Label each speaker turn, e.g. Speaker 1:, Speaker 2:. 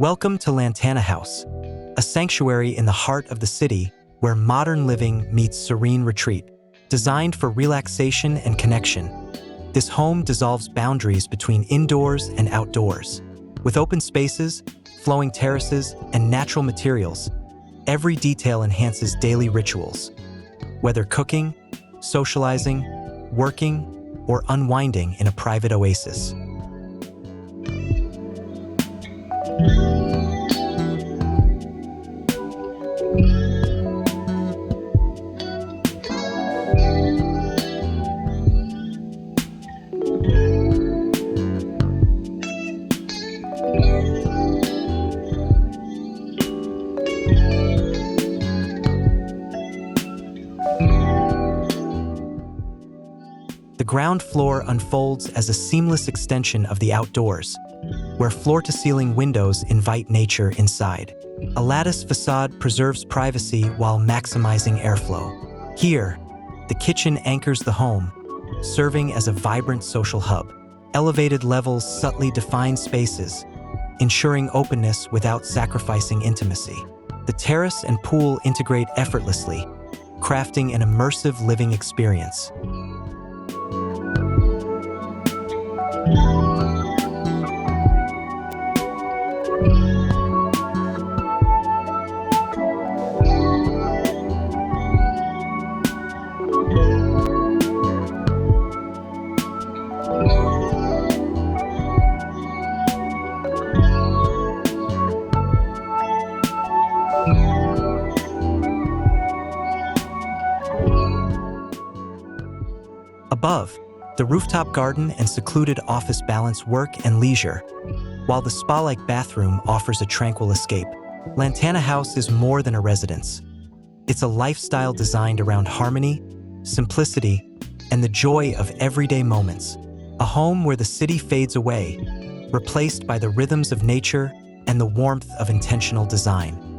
Speaker 1: Welcome to Lantana House, a sanctuary in the heart of the city where modern living meets serene retreat. Designed for relaxation and connection, this home dissolves boundaries between indoors and outdoors. With open spaces, flowing terraces, and natural materials, every detail enhances daily rituals. Whether cooking, socializing, working, or unwinding in a private oasis. The ground floor unfolds as a seamless extension of the outdoors, where floor-to-ceiling windows invite nature inside. A lattice façade preserves privacy while maximizing airflow. Here, the kitchen anchors the home, serving as a vibrant social hub. Elevated levels subtly define spaces, ensuring openness without sacrificing intimacy. The terrace and pool integrate effortlessly, crafting an immersive living experience. Above, the rooftop garden and secluded office balance work and leisure, while the spa-like bathroom offers a tranquil escape. Lantana House is more than a residence. It's a lifestyle designed around harmony, simplicity, and the joy of everyday moments. A home where the city fades away, replaced by the rhythms of nature and the warmth of intentional design.